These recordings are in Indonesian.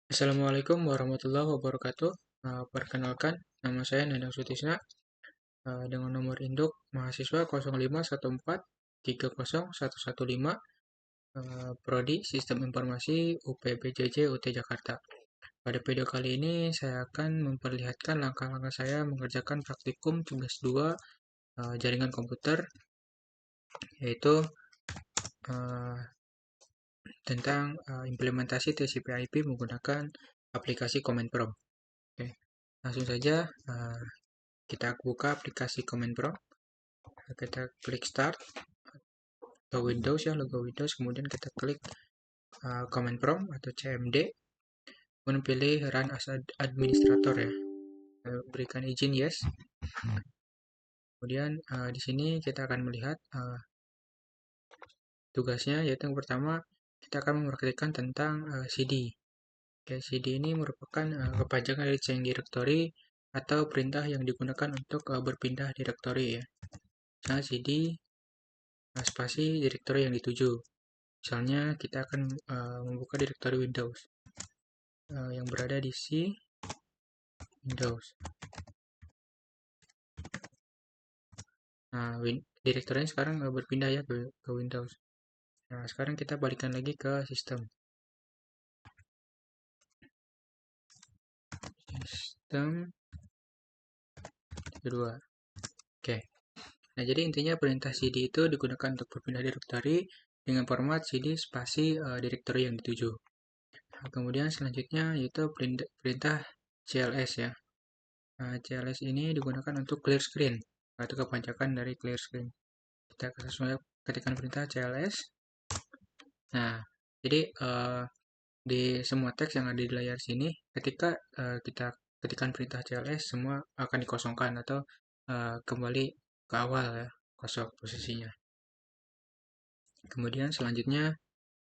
Assalamualaikum warahmatullahi wabarakatuh. Perkenalkan, nama saya Nandang Sutisna dengan nomor induk mahasiswa 051430115, Prodi Sistem Informasi UPBJJ UT Jakarta. Pada video kali ini saya akan memperlihatkan langkah-langkah saya mengerjakan praktikum tugas 2 jaringan komputer, yaitu eh, tentang implementasi TCP/IP menggunakan aplikasi Command Prompt. Oke, langsung saja kita buka aplikasi Command Prompt. Kita klik Start atau Windows ya, logo Windows. Kemudian kita klik Command Prompt atau CMD. Kemudian pilih Run as Administrator ya. Berikan izin Yes. Kemudian di sini kita akan melihat tugasnya, yaitu yang pertama kita akan mempraktikkan tentang CD. Oke, CD ini merupakan kepanjangan dari change directory atau perintah yang digunakan untuk berpindah directory ya. Nah, CD spasi directory yang dituju. Misalnya kita akan membuka directory Windows yang berada di C Windows. Nah, direktorinya sekarang berpindah ya ke Windows. Nah, sekarang kita balikan lagi ke sistem. Sistem kedua. Oke. Nah, jadi intinya perintah cd itu digunakan untuk berpindah directory dengan format cd spasi directory yang dituju. Nah, kemudian selanjutnya yaitu perintah cls ya. Nah, cls ini digunakan untuk clear screen atau kepanjangan dari clear screen. Kita ketikkan perintah cls. Nah, jadi di semua teks yang ada di layar sini, ketika kita ketikkan perintah cls, semua akan dikosongkan atau kembali ke awal ya, kosong posisinya. Kemudian selanjutnya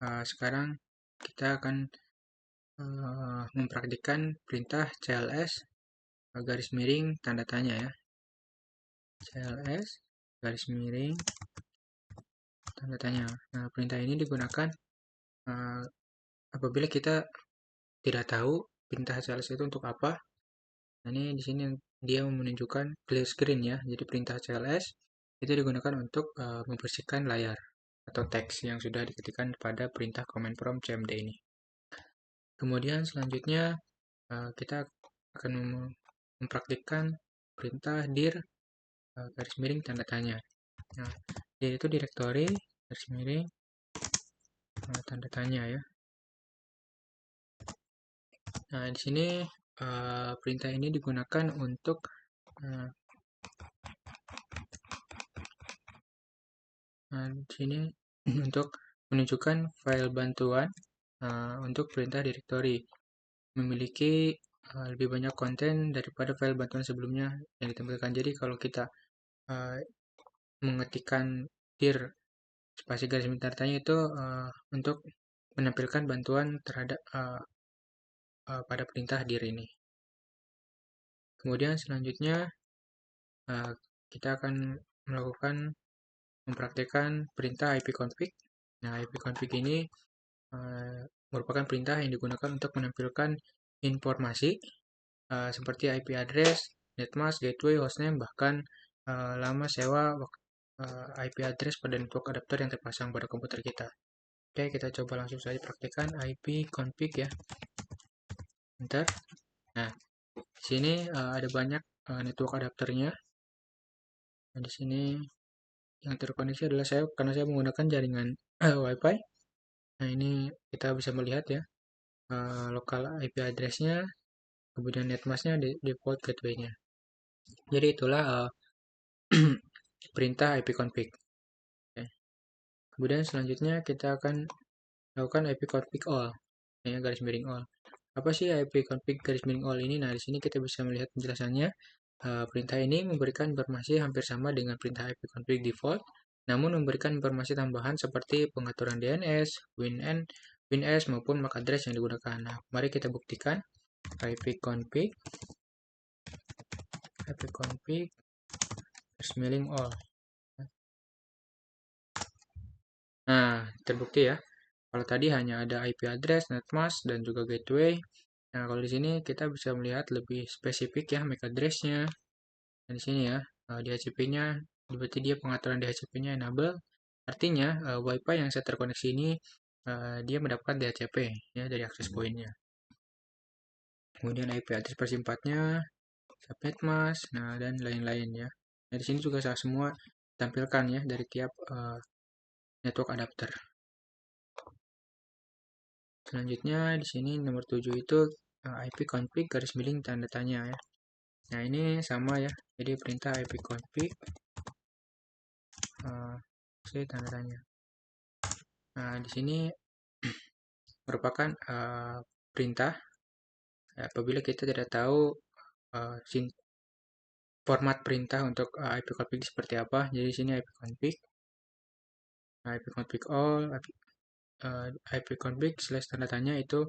sekarang kita akan mempraktikkan perintah cls garis miring tanda tanya ya. cls garis miring tanda tanya. Nah, perintah ini digunakan apabila kita tidak tahu perintah cls itu untuk apa. Nah, ini di sini dia menunjukkan clear screen ya. Jadi perintah cls itu digunakan untuk membersihkan layar atau teks yang sudah diketikkan pada perintah command prompt cmd ini. Kemudian selanjutnya kita akan mempraktikkan perintah dir garis miring tanda tanya. Nah, dir itu directory garis miring tanda tanya ya. Nah, di sini perintah ini digunakan untuk di sini untuk menunjukkan file bantuan untuk perintah directory memiliki lebih banyak konten daripada file bantuan sebelumnya yang ditampilkan. Jadi kalau kita mengetikkan dir spasi garis miring tanda tanya itu untuk menampilkan bantuan terhadap pada perintah dir ini. Kemudian selanjutnya kita akan mempraktikkan perintah ipconfig. Nah, ipconfig ini merupakan perintah yang digunakan untuk menampilkan informasi seperti IP address, netmask, gateway, hostname, bahkan lama sewa IP address pada network adapter yang terpasang pada komputer kita. Oke, kita coba langsung saja praktikkan ipconfig ya. Enter. Nah, di sini ada banyak network adapternya. Nah, di sini yang terkoneksi adalah saya karena saya menggunakan jaringan WiFi. Nah, ini kita bisa melihat ya lokal IP address-nya, kemudian netmask-nya, default gateway-nya. Jadi itulah perintah ipconfig. Oke. Kemudian selanjutnya kita akan lakukan ipconfig all, ya, garis miring all. Apa sih ipconfig garis miring all ini? Nah, di sini kita bisa melihat penjelasannya. Perintah ini memberikan informasi hampir sama dengan perintah ipconfig default, namun memberikan informasi tambahan seperti pengaturan DNS, WinS maupun MAC address yang digunakan. Nah, mari kita buktikan. ipconfig garis miring all. Nah, terbukti ya. Kalau tadi hanya ada IP address, netmask, dan juga gateway. Nah, kalau di sini kita bisa melihat lebih spesifik ya MAC address-nya. Dan di sini ya, di HCP-nya, berarti dia pengaturan di HCP-nya enable. Artinya, WiFi yang saya terkoneksi ini, dia mendapatkan DHCP ya dari access point-nya. Kemudian IP address versi 4-nya, subnet mask, nah dan lain-lain ya. Nah, di sini juga saya semua tampilkan ya dari tiap network adapter. Selanjutnya di sini nomor 7 itu IP config garis miring tanda tanya ya. Nah, ini sama ya. Jadi perintah IP config tanda tanya. Nah, di sini merupakan perintah apabila kita tidak tahu format perintah untuk IP config seperti apa. Jadi di sini IP config all, IP config slash tanda tanya itu.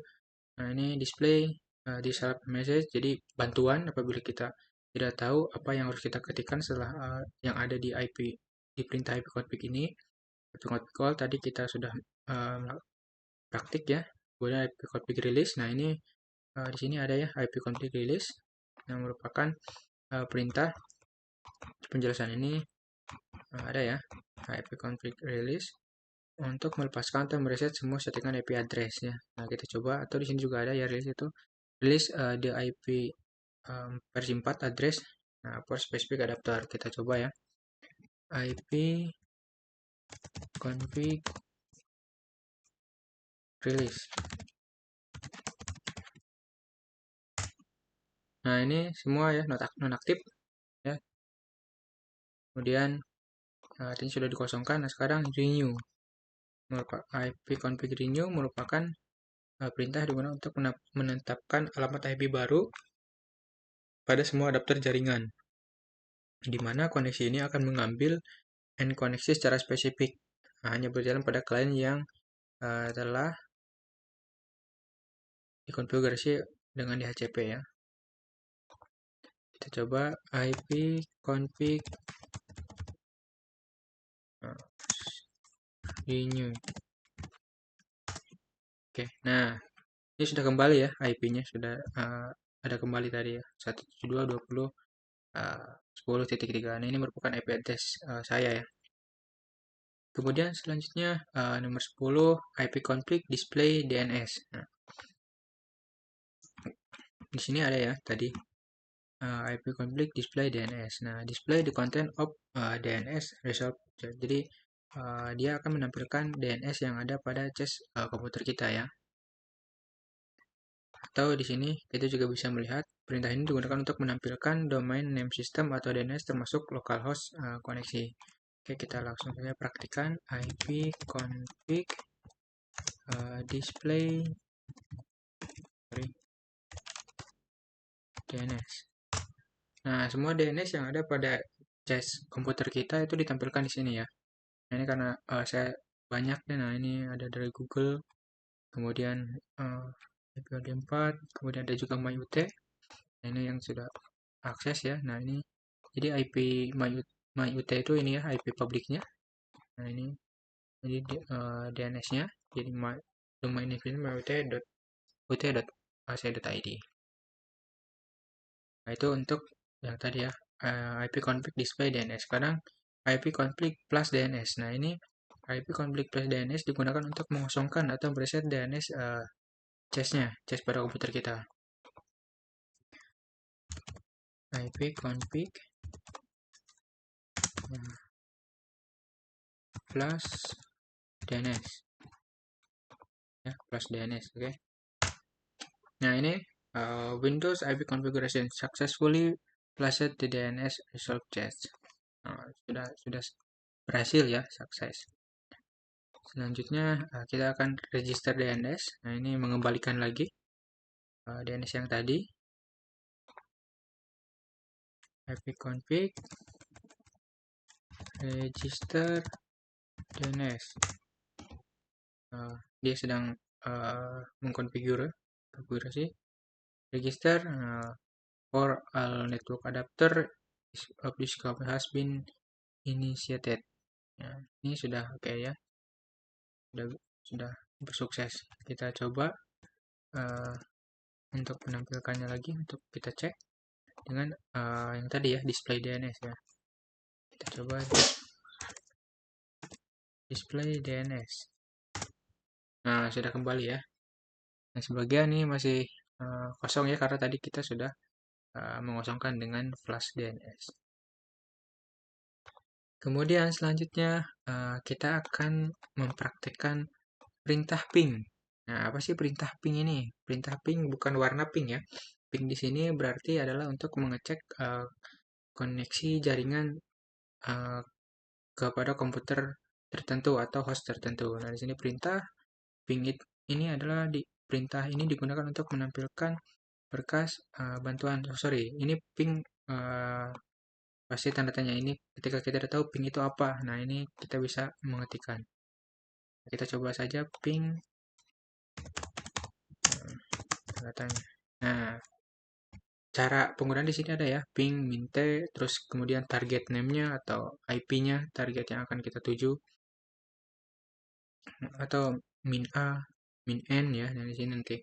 Nah, ini display di select message. Jadi bantuan apabila kita tidak tahu apa yang harus kita ketikkan setelah yang ada di IP di perintah IP config ini. IP config all tadi kita sudah praktik ya. Kemudian IP config release. Nah, ini di sini ada ya IP config release yang merupakan perintah penjelasan ini ada ya IP config release untuk melepaskan atau mereset semua settingan IP address ya. Nah, kita coba atau di sini juga ada ya release itu release the IP versi 4 address for specific adapter. Kita coba ya. IP config release. Nah, ini semua ya nonaktif ya. Kemudian ini sudah dikosongkan. Nah, sekarang renew. IP config renew merupakan perintah digunakan untuk menetapkan alamat IP baru pada semua adapter jaringan, di mana koneksi ini akan mengambil end koneksi secara spesifik, hanya berjalan pada klien yang telah dikonfigurasi dengan DHCP ya. Kita coba IP config renew. Oke, nah ini sudah kembali ya IP-nya sudah ada kembali tadi ya 172.20.10.3. Nah, ini merupakan IP address saya ya. Kemudian selanjutnya nomor 10 IP config display DNS. Nah, di sini ada ya tadi IP config display DNS. Nah, display the content of DNS result. Jadi dia akan menampilkan DNS yang ada pada cache komputer kita ya. Atau di sini kita juga bisa melihat perintah ini digunakan untuk menampilkan domain name system atau DNS termasuk localhost koneksi. Oke, kita langsung saja praktikan IP config display DNS. Nah, semua DNS yang ada pada cache komputer kita itu ditampilkan di sini ya. Nah, ini karena saya banyak nih. Nah, ini ada dari Google, kemudian IP4, kemudian ada juga MyUT. Nah, ini yang sudah akses ya. Nah, ini jadi IP MyUT itu ini ya IP publiknya. Nah, ini jadi DNS-nya jadi domain name myut.ut.ac.id. Nah, itu untuk yang tadi ya IP config display DNS. Sekarang IP config plus DNS. Nah, ini IP config plus DNS digunakan untuk mengosongkan atau mereset DNS cache-nya, cache pada komputer kita. IP config plus DNS. Ya, plus DNS, oke. Nah, ini Windows IP configuration successfully flushed the DNS result cache. Nah, sudah berhasil ya, sukses. Selanjutnya kita akan register DNS. Nah, ini mengembalikan lagi DNS yang tadi. IP config register DNS. Dia sedang mengkonfigurasi register for all network adapter of this scope has been initiated. Nah, ini sudah oke ya. Sudah sukses. Kita coba untuk menampilkannya lagi, untuk kita cek dengan yang tadi ya, display DNS ya. Kita coba display DNS. Nah, sudah kembali ya. Nah, sebagian ini masih kosong ya, karena tadi kita sudah mengosongkan dengan flash DNS. Kemudian selanjutnya kita akan mempraktekkan perintah ping. Nah, apa sih perintah ping ini? Perintah ping bukan warna pink ya. Ping di sini berarti adalah untuk mengecek koneksi jaringan uh, kepada komputer tertentu atau host tertentu. Nah, di sini perintah ping ini adalah perintah ini digunakan untuk menampilkan berkas bantuan. Oh, sorry, ini ping pasti tanda tanya ini ketika kita tidak tahu ping itu apa. Nah, ini kita bisa mengetikkan. Kita coba saja ping tanda tanya. Nah, cara penggunaan di sini ada ya, ping, minte, terus kemudian target name-nya atau IP-nya, target yang akan kita tuju, atau min A, min N ya, dan di sini nanti.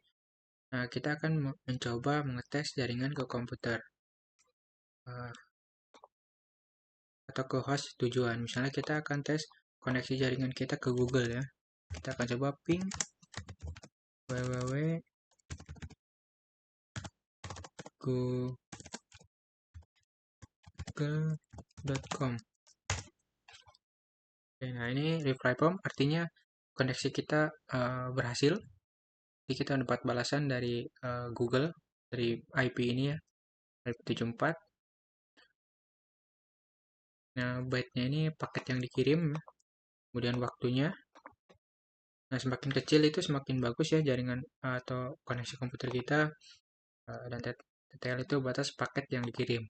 Nah, kita akan mencoba mengetes jaringan ke komputer atau ke host tujuan. Misalnya kita akan tes koneksi jaringan kita ke Google ya. Kita akan coba ping www.google.com. Nah, ini reply prompt artinya koneksi kita berhasil. Jadi kita dapat balasan dari Google, dari IP ini ya, IP74. Nah, byte-nya ini paket yang dikirim, kemudian waktunya. Nah, semakin kecil itu semakin bagus ya jaringan atau koneksi komputer kita, dan detail itu batas paket yang dikirim.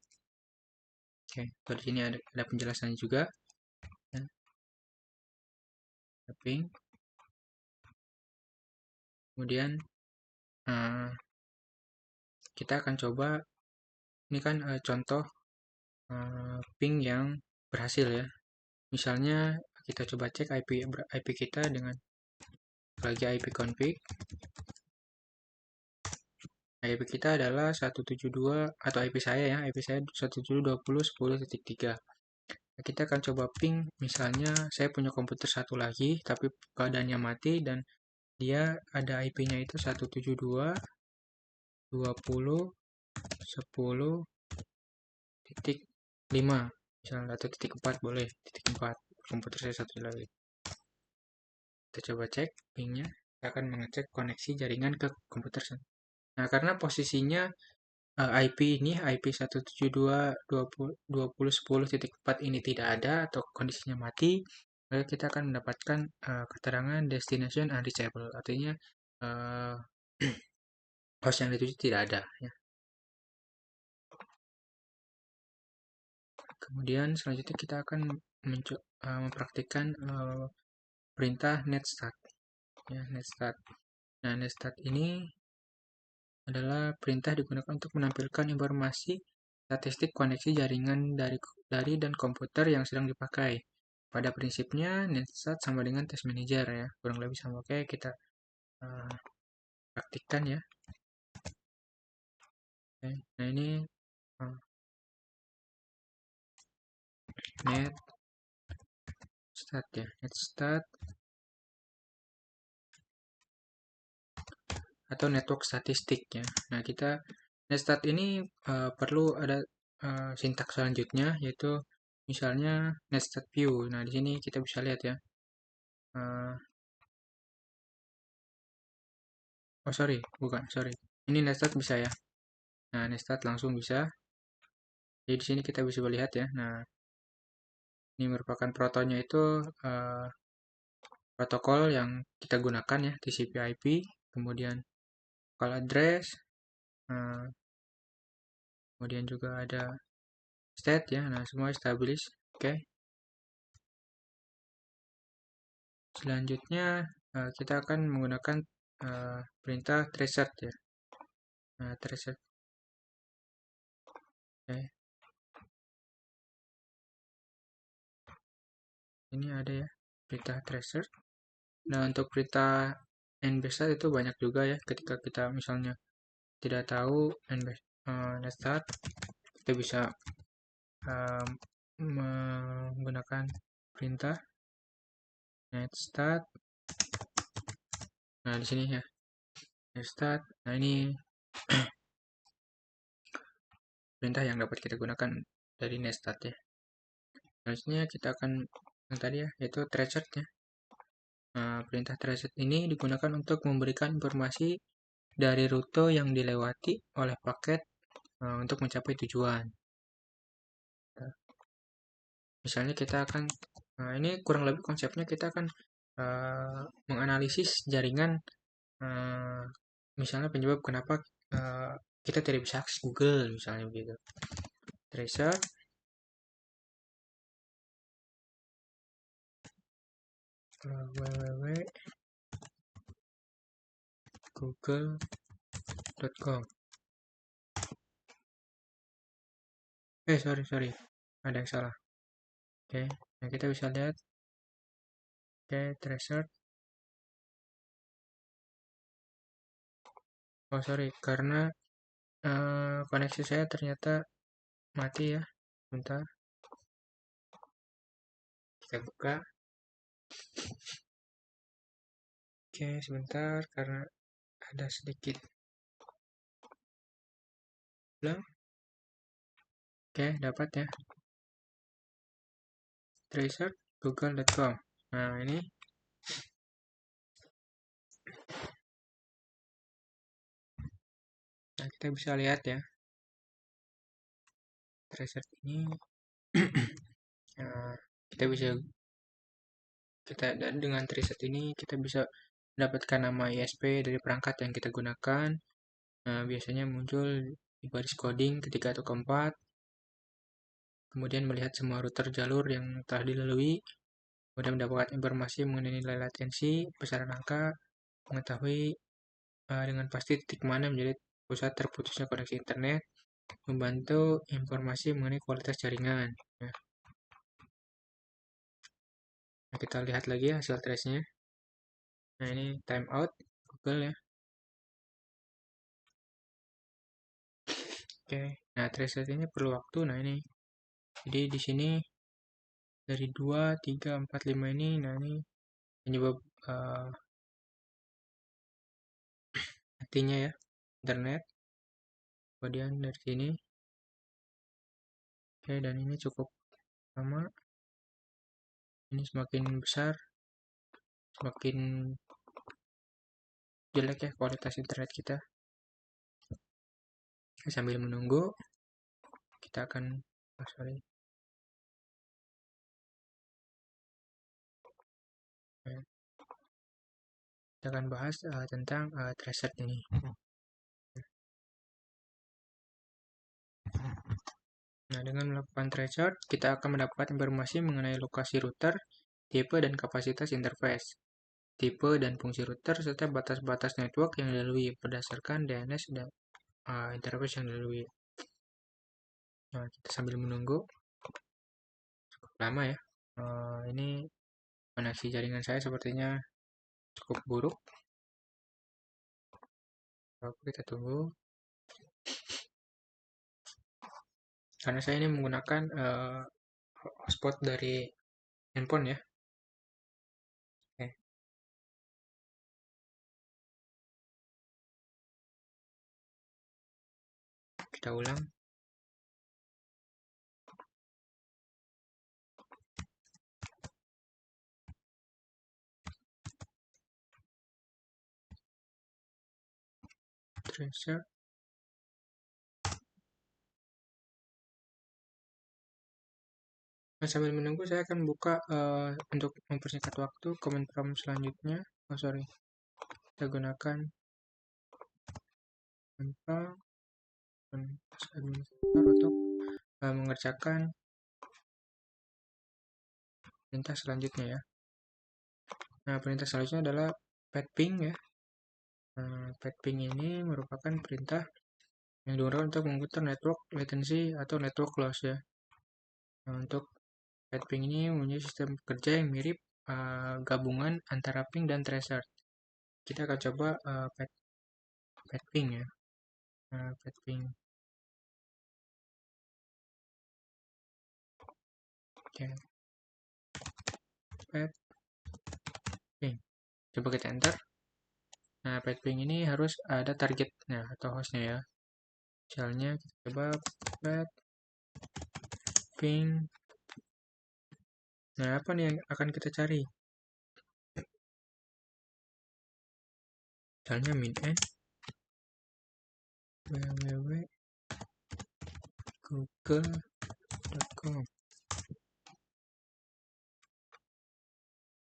Oke, di sini ada penjelasannya juga. Ya. Ping. Kemudian kita akan coba, ini kan contoh ping yang berhasil ya. Misalnya kita coba cek IP kita dengan lagi IP config. IP kita adalah 172 atau IP saya ya, IP saya 172.10.10.3. Kita akan coba ping, misalnya saya punya komputer satu lagi tapi keadaannya mati dan dia ada IP-nya itu 172.20.10.5 misalnya, atau titik 4 boleh, titik 4 komputer saya satu lagi. Kita coba cek pingnya, kita akan mengecek koneksi jaringan ke komputer. Nah, karena posisinya IP ini IP 172.20.10.4 ini tidak ada atau kondisinya mati, maka kita akan mendapatkan keterangan destination unreachable, artinya host yang dituju tidak ada ya. Kemudian selanjutnya kita akan mempraktikkan perintah netstart ya, netstart. Nah, netstart ini adalah perintah digunakan untuk menampilkan informasi statistik koneksi jaringan dari dan komputer yang sedang dipakai. Pada prinsipnya, netstart sama dengan test manager ya, kurang lebih sama. Oke, kita praktikkan ya. Oke, nah ini netstart ya, netstart atau network statistik ya. Nah, kita netstart ini perlu ada sintaks selanjutnya, yaitu misalnya netstart view. Nah, di sini kita bisa lihat ya. Oh sorry, bukan, sorry. Ini netstart bisa ya. Nah, netstart langsung bisa. Jadi di sini kita bisa melihat ya. Nah, ini merupakan protonya itu protokol yang kita gunakan ya, TCP/IP, kemudian call address, kemudian juga ada state ya. Nah, semua established. Oke. Selanjutnya kita akan menggunakan perintah traceroute ya. Nah, traceroute. Oke. Ini ada ya perintah traceroute. Nah, untuk perintah nbstart itu banyak juga ya, ketika kita misalnya tidak tahu nbstart, kita bisa menggunakan perintah netstart. Nah, di sini ya, netstart. Nah, ini perintah yang dapat kita gunakan dari netstart ya. Selanjutnya kita akan yang tadi ya, yaitu traceset ya. Nah, perintah traceset ini digunakan untuk memberikan informasi dari rute yang dilewati oleh paket untuk mencapai tujuan. Misalnya kita akan, ini kurang lebih konsepnya kita akan menganalisis jaringan, misalnya penyebab kenapa kita tidak bisa akses Google, misalnya begitu. Tracer www.google.com. Sorry, ada yang salah. Oke, nah kita bisa lihat. Oke, tracer. Oh sorry, karena koneksi saya ternyata mati ya. Bentar, kita buka. Oke, sebentar karena ada sedikit belum. Oke, dapat ya. Tracer google.com. Nah, ini kita bisa lihat ya. Tracer ini kita dengan tracer ini kita bisa mendapatkan nama ISP dari perangkat yang kita gunakan. Nah, biasanya muncul di baris coding ketiga atau keempat. Kemudian melihat semua router jalur yang telah dilalui. Kemudian mendapatkan informasi mengenai nilai latensi, besaran angka, mengetahui dengan pasti titik mana menjadi pusat terputusnya koneksi internet, membantu informasi mengenai kualitas jaringan. Nah, kita lihat lagi hasil trace-nya. Nah, ini timeout Google ya. Oke, nah trace ini perlu waktu. Nah, ini. Jadi di sini dari 2, 3, 4, 5 ini, nah ini penyebab matinya ya internet. Kemudian dari sini. Oke, dan ini cukup lama. Ini semakin besar, semakin jelek ya kualitas internet kita. Sambil menunggu, kita akan kita akan bahas tentang tracer ini. Nah, dengan melakukan tracer, kita akan mendapat informasi mengenai lokasi router, tipe dan kapasitas interface, tipe dan fungsi router, serta batas-batas network yang dilalui berdasarkan DNS dan interface yang dilalui. Nah, kita sambil menunggu, cukup lama ya. Ini koneksi jaringan saya sepertinya cukup buruk. Oke, kita tunggu. Karena saya ini menggunakan hotspot dari handphone ya. Oke. Kita ulang. Tracer. Nah, sambil menunggu saya akan buka untuk mempersingkat waktu command prompt selanjutnya. Oh sorry, kita gunakan tanpa administrator untuk mengerjakan perintah selanjutnya ya. Nah, perintah selanjutnya adalah petping ya. Petping ini merupakan perintah yang digunakan untuk memutar network latency atau network loss ya. Nah, untuk petping ini mempunyai sistem kerja yang mirip gabungan antara ping dan tracer. kita akan coba ping ya. Ping. Oke. Ping. Coba kita enter. Nah, ping ini harus ada targetnya atau hostnya ya. Misalnya kita coba ping. Nah, apa nih yang akan kita cari? Misalnya min-n www.google.com.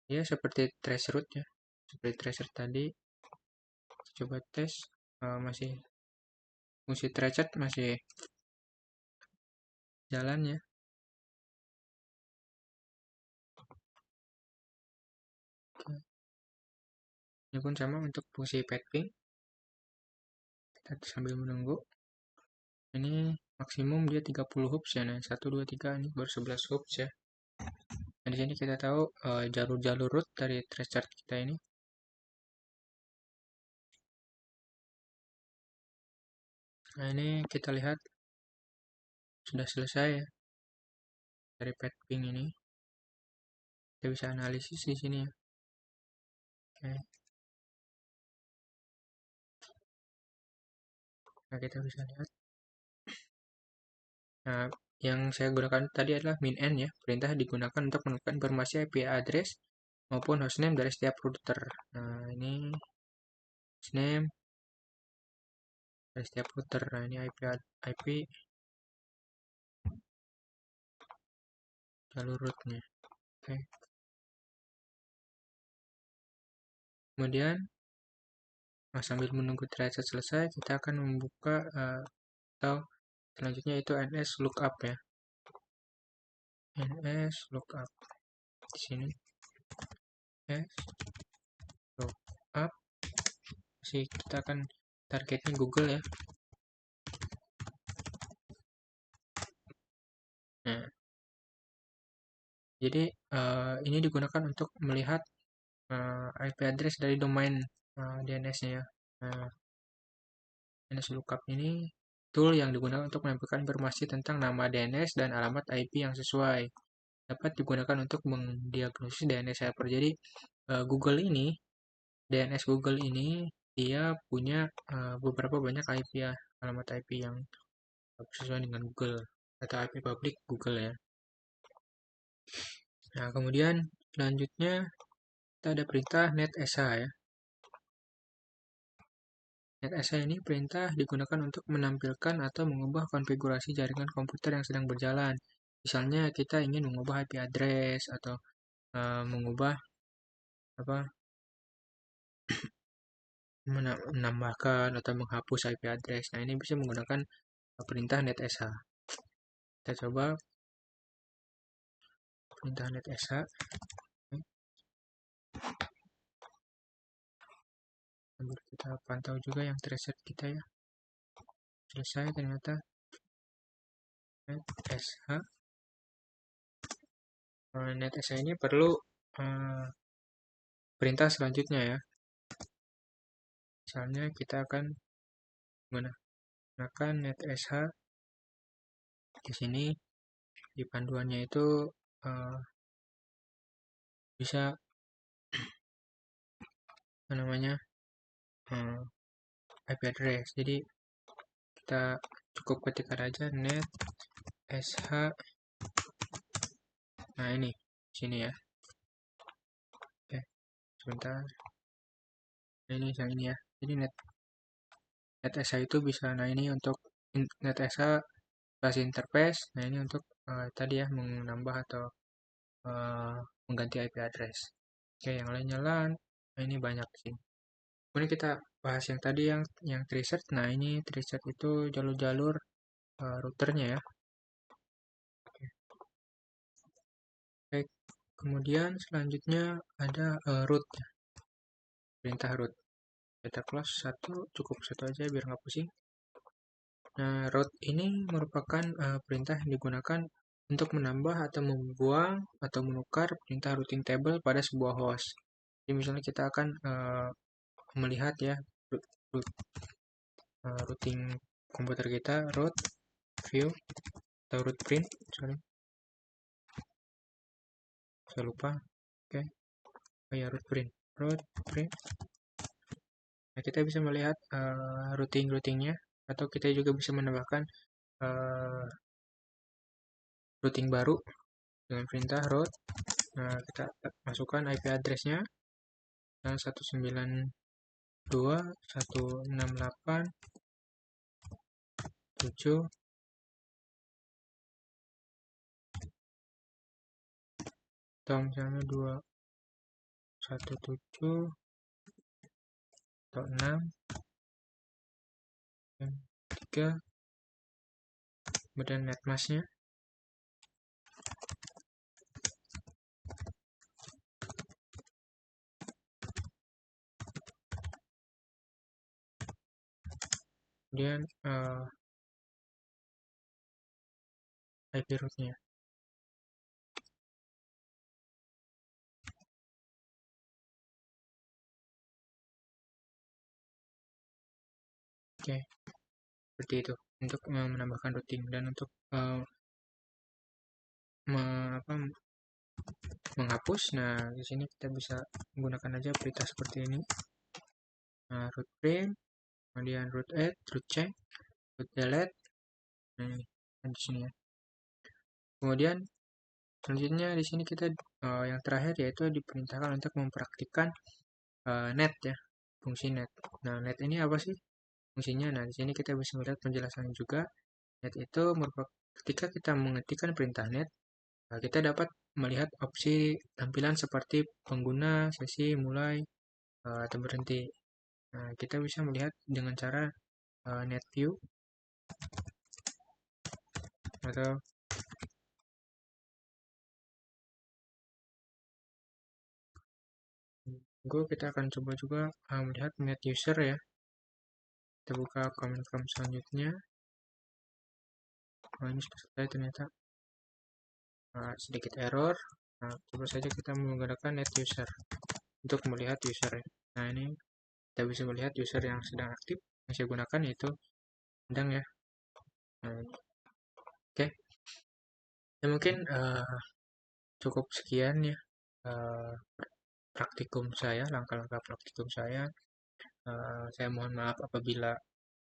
Ya, seperti traceroute ya. Seperti tracer tadi. Coba tes. Masih fungsi traceroute masih jalan ya. Ini pun sama untuk fungsi ping. Kita sambil menunggu. Ini maksimum dia 30 hoops ya. Nah, 1 2 3 ini baru 11 hoops ya. Nah, di sini kita tahu jalur-jalur root dari traceroute kita ini. Nah, ini kita lihat sudah selesai ya. Dari ping ini. Kita bisa analisis di sini ya. Oke. Nah, kita bisa lihat. Nah, yang saya gunakan tadi adalah min-n ya. Perintah digunakan untuk menentukan informasi IP address maupun hostname dari setiap router. Nah, ini hostname dari setiap router. Nah, ini IP jalur rootnya. Oke. Kemudian sambil menunggu tracer selesai, kita akan membuka atau selanjutnya itu ns lookup ya. ns lookup di sini. ns lookup. Kita akan targetnya Google ya. Nah, jadi ini digunakan untuk melihat IP address dari domain DNS-nya ya. Nah, DNS lookup ini tool yang digunakan untuk menampilkan informasi tentang nama DNS dan alamat IP yang sesuai. Dapat digunakan untuk mendiagnosis DNS server. Jadi Google ini, DNS Google ini dia punya beberapa banyak IP ya, alamat IP yang sesuai dengan Google atau IP publik Google ya. Nah, kemudian selanjutnya kita ada perintah netsh ya. netsh ini perintah digunakan untuk menampilkan atau mengubah konfigurasi jaringan komputer yang sedang berjalan. Misalnya kita ingin mengubah IP address atau mengubah menambahkan atau menghapus IP address. Nah, ini bisa menggunakan perintah netsh. Kita coba perintah netsh. Sambil kita pantau juga yang tracer kita ya. Selesai ternyata netsh. netsh ini perlu perintah selanjutnya ya. Misalnya kita akan menggunakan netsh. Di sini di panduannya itu bisa namanya IP address. Jadi kita cukup ketikkan aja netsh. Nah, ini sini ya. Oke, sebentar. Nah, ini yang ini ya. Jadi netsh itu bisa, nah ini untuk netsh plus interface. Nah, ini untuk tadi ya menambah atau mengganti IP address. Oke, yang lainnya LAN. Nah, ini banyak sih. Kemudian kita bahas yang tadi yang tracer. Nah, ini tracer itu jalur-jalur routernya ya. Oke. Baik. Kemudian selanjutnya ada root ya. Perintah root. Kita close cukup satu aja biar nggak pusing. Nah, root ini merupakan perintah yang digunakan untuk menambah atau membuang atau menukar perintah routing table pada sebuah host. Jadi misalnya kita akan melihat ya routing komputer kita, root, view, atau root print, sorry, saya lupa. Oke, oh ya, root print. Nah, kita bisa melihat routing-routingnya, atau kita juga bisa menambahkan routing baru dengan perintah root. Nah, kita masukkan IP address-nya 192.168.7 atau misalnya 217 atau 6 dan 3, kemudian netmasknya. Kemudian IP rootnya. Oke, seperti itu untuk menambahkan routing. Dan untuk menghapus, nah di sini kita bisa menggunakan aja perintah seperti ini. Nah, root print, kemudian root add, root check, root delete. Nah, di sini ya. Kemudian selanjutnya di sini kita yang terakhir yaitu diperintahkan untuk mempraktikkan net ya, fungsi net. Nah, net ini apa sih fungsinya? Nah, di sini kita bisa melihat penjelasannya juga. Net itu merupakan ketika kita mengetikkan perintah net, kita dapat melihat opsi tampilan seperti pengguna, sesi, mulai, atau berhenti. Nah, kita bisa melihat dengan cara net view atau kita akan coba juga melihat net user ya. Kita buka command prompt selanjutnya. Nah, ini sudah selesai ternyata. Sedikit error. Nah, coba saja kita menggunakan net user untuk melihat user ya. Nah, ini kita bisa melihat user yang sedang aktif yang saya gunakan yaitu sedang ya. Nah, oke. Ya mungkin cukup sekian ya praktikum saya, langkah-langkah praktikum saya. Saya mohon maaf apabila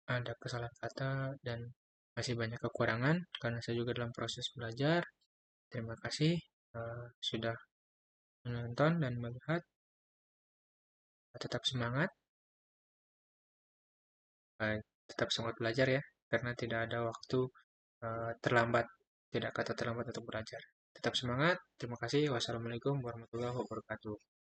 ada kesalahan kata dan masih banyak kekurangan karena saya juga dalam proses belajar. Terima kasih sudah menonton dan melihat. Tetap semangat, tetap semangat belajar ya, karena tidak ada waktu terlambat, tidak kata terlambat untuk belajar. Tetap semangat, terima kasih. Wassalamualaikum warahmatullahi wabarakatuh.